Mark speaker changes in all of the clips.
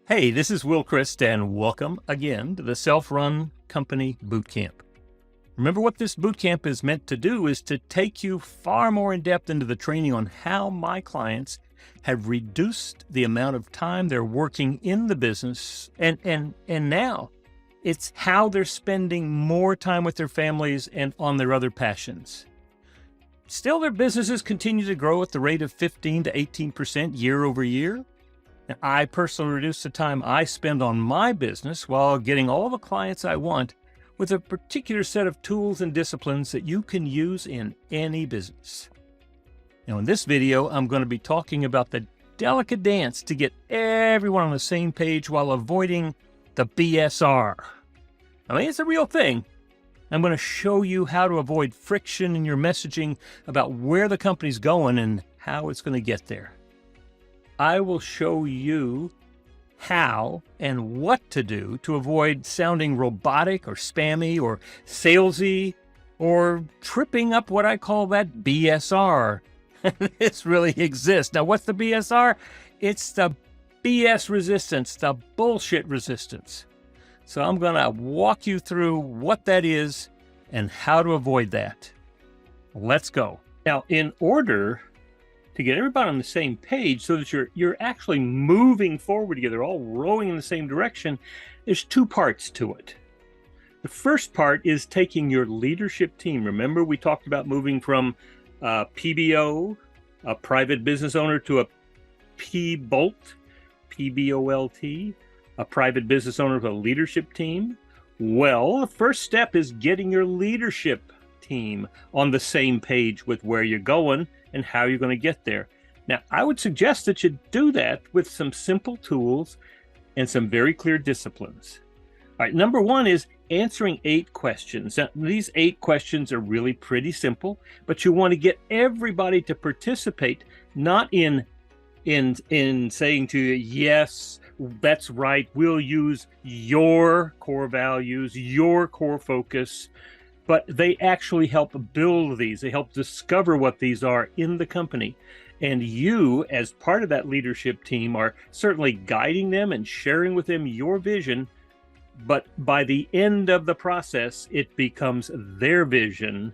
Speaker 1: Hey, this is Crist, and welcome again to the Self-Run Company Bootcamp. Remember, what this bootcamp is meant to do is to take you far more in depth into the training on how my clients have reduced the amount of time they're working in the business, and now it's how they're spending more time with their families and on their other passions. Still, their businesses continue to grow at the rate of 15 to 18% year over year. And I personally reduce the time I spend on my business while getting all the clients I want with a particular set of tools and disciplines that you can use in any business. Now, in this video, I'm going to be talking about the delicate dance to get everyone on the same page while avoiding the BSR. I mean, it's a real thing. I'm going to show you how to avoid friction in your messaging about where the company's going and how it's going to get there. I will show you how and what to do to avoid sounding robotic or spammy or salesy or tripping up what I call that BSR. This really exists. Now, what's the BSR? It's the BS resistance, the bullshit resistance. So I'm going to walk you through what that is and how to avoid that. Let's go. Now, in order to get everybody on the same page so that you're actually moving forward together, all rowing in the same direction, there's two parts to it. The first part is taking your leadership team. Remember, we talked about moving from PBO, a private business owner, to a PBOLT, PBOLT, a private business owner with a leadership team. Well, the first step is getting your leadership team on the same page with where you're going and how you're going to get there. Now, I would suggest that you do that with some simple tools and some very clear disciplines. All right, number one is answering 8 questions. Now, these 8 questions are really pretty simple, but you want to get everybody to participate, not in saying to you, yes, that's right, we'll use your core values, your core focus, but they actually help build these. They help discover what these are in the company. And you, as part of that leadership team, are certainly guiding them and sharing with them your vision. But by the end of the process, it becomes their vision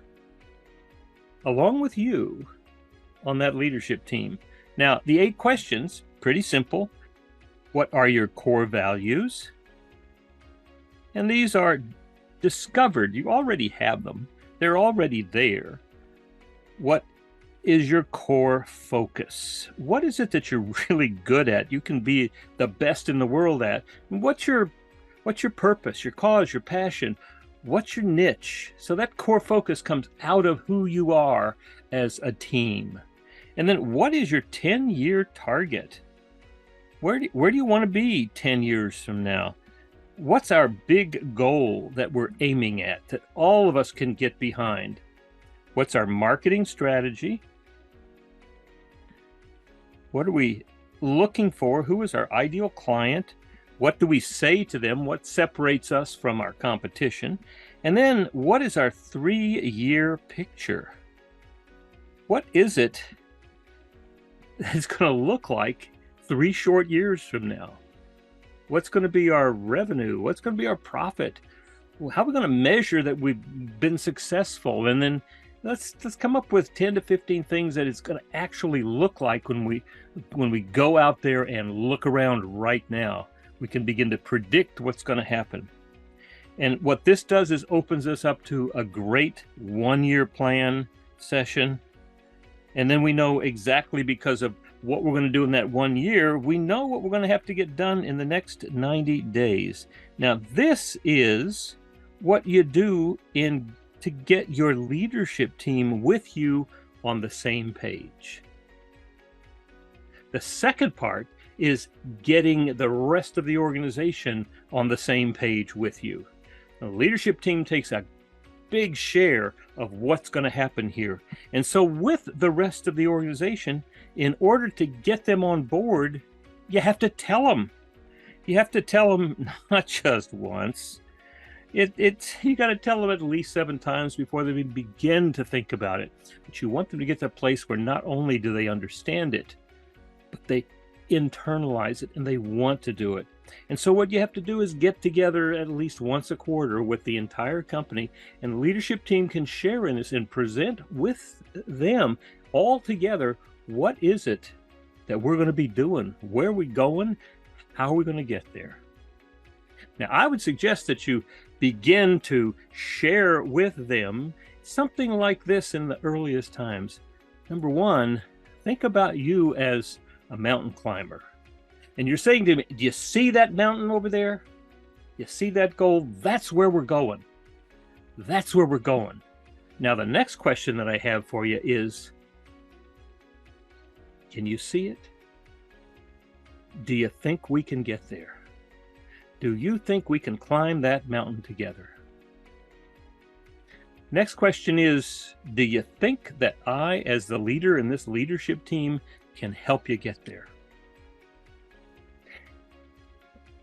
Speaker 1: along with you on that leadership team. Now, the 8 questions, pretty simple. What are your core values? And these are discovered. You already have them. They're already there. What is your core focus? What is it that you're really good at? You can be the best in the world at. What's your purpose, your cause, your passion? What's your niche? So that core focus comes out of who you are as a team. And then what is your 10-year target? Where do you want to be 10 years from now? What's our big goal that we're aiming at, that all of us can get behind? What's our marketing strategy? What are we looking for? Who is our ideal client? What do we say to them? What separates us from our competition? And then what is our 3-year picture? What is it that it's going to look like 3 short years from now? What's going to be our revenue? What's going to be our profit? How are we going to measure that we've been successful? And then let's come up with 10 to 15 things that it's going to actually look like when we go out there and look around right now. We can begin to predict what's going to happen. And what this does is opens us up to a great 1-year plan session. And then we know exactly, because of what we're going to do in that 1 year, we know what we're going to have to get done in the next 90 days. Now, this is what you do to get your leadership team with you on the same page. The second part is getting the rest of the organization on the same page with you. The leadership team takes a big share of what's going to happen here. And so with the rest of the organization, in order to get them on board, you have to tell them. You have to tell them not just once. You got to tell them at least 7 times before they even begin to think about it. But you want them to get to a place where not only do they understand it, but they internalize it and they want to do it. And so what you have to do is get together at least once a quarter with the entire company, and the leadership team can share in this and present with them all together, what is it that we're going to be doing? Where are we going? How are we going to get there? Now, I would suggest that you begin to share with them something like this in the earliest times. Number one, think about you as a mountain climber. And you're saying to me, do you see that mountain over there? You see that goal? That's where we're going. That's where we're going. Now, the next question that I have for you is, can you see it? Do you think we can get there? Do you think we can climb that mountain together? Next question is, do you think that I, as the leader in this leadership team, can help you get there?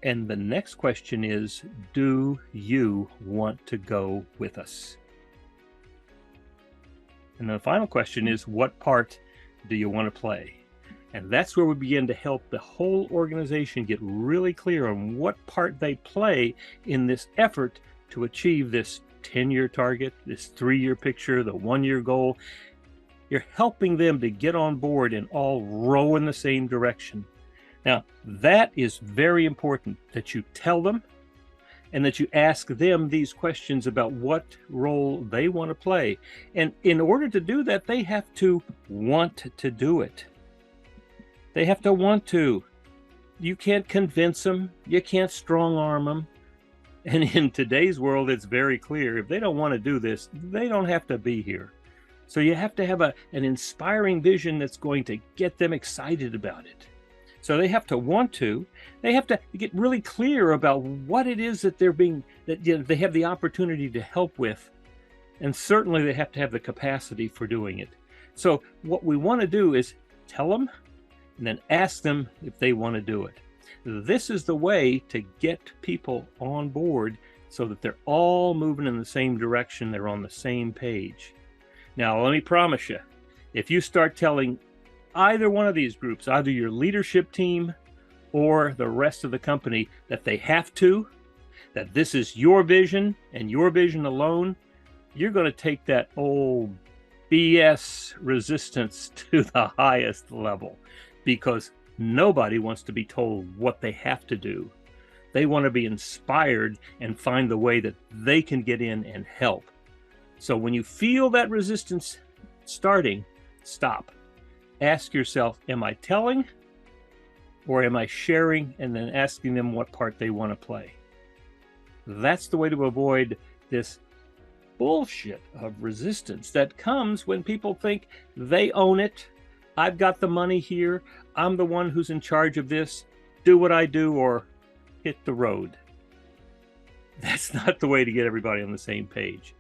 Speaker 1: And the next question is, do you want to go with us? And the final question is, what part do you want to play? And that's where we begin to help the whole organization get really clear on what part they play in this effort to achieve this 10-year target, this 3-year picture, the 1-year goal. You're helping them to get on board and all row in the same direction. Now, that is very important, that you tell them and that you ask them these questions about what role they want to play. And in order to do that, they have to want to do it. They have to want to. You can't convince them. You can't strong arm them. And in today's world, it's very clear. If they don't want to do this, they don't have to be here. So you have to have an inspiring vision that's going to get them excited about it. So they have to want to. They have to get really clear about what it is that they have the opportunity to help with. And certainly they have to have the capacity for doing it. So what we want to do is tell them and then ask them if they want to do it. This is the way to get people on board so that they're all moving in the same direction. They're on the same page. Now, let me promise you, if you start telling either one of these groups, either your leadership team or the rest of the company, that they have to, that this is your vision and your vision alone, you're going to take that old BS resistance to the highest level, because nobody wants to be told what they have to do. They want to be inspired and find the way that they can get in and help. So when you feel that resistance starting, stop. Ask yourself, am I telling or am I sharing, and then asking them what part they want to play? That's the way to avoid this bullshit of resistance that comes when people think they own it. I've got the money here. I'm the one who's in charge of this. Do what I do or hit the road. That's not the way to get everybody on the same page.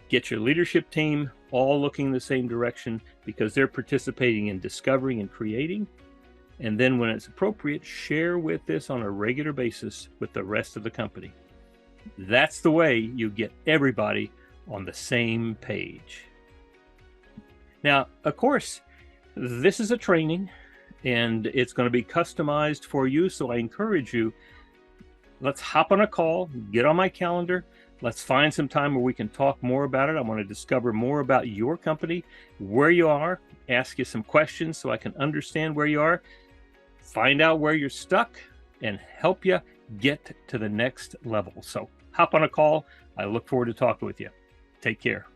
Speaker 1: Get your leadership team all looking in the same direction, because they're participating in discovering and creating. And then when it's appropriate, share with this on a regular basis with the rest of the company. That's the way you get everybody on the same page. Now, of course, this is a training and it's going to be customized for you. So I encourage you, let's hop on a call, get on my calendar. Let's find some time where we can talk more about it. I want to discover more about your company, where you are, ask you some questions so I can understand where you are, find out where you're stuck, and help you get to the next level. So hop on a call. I look forward to talking with you. Take care.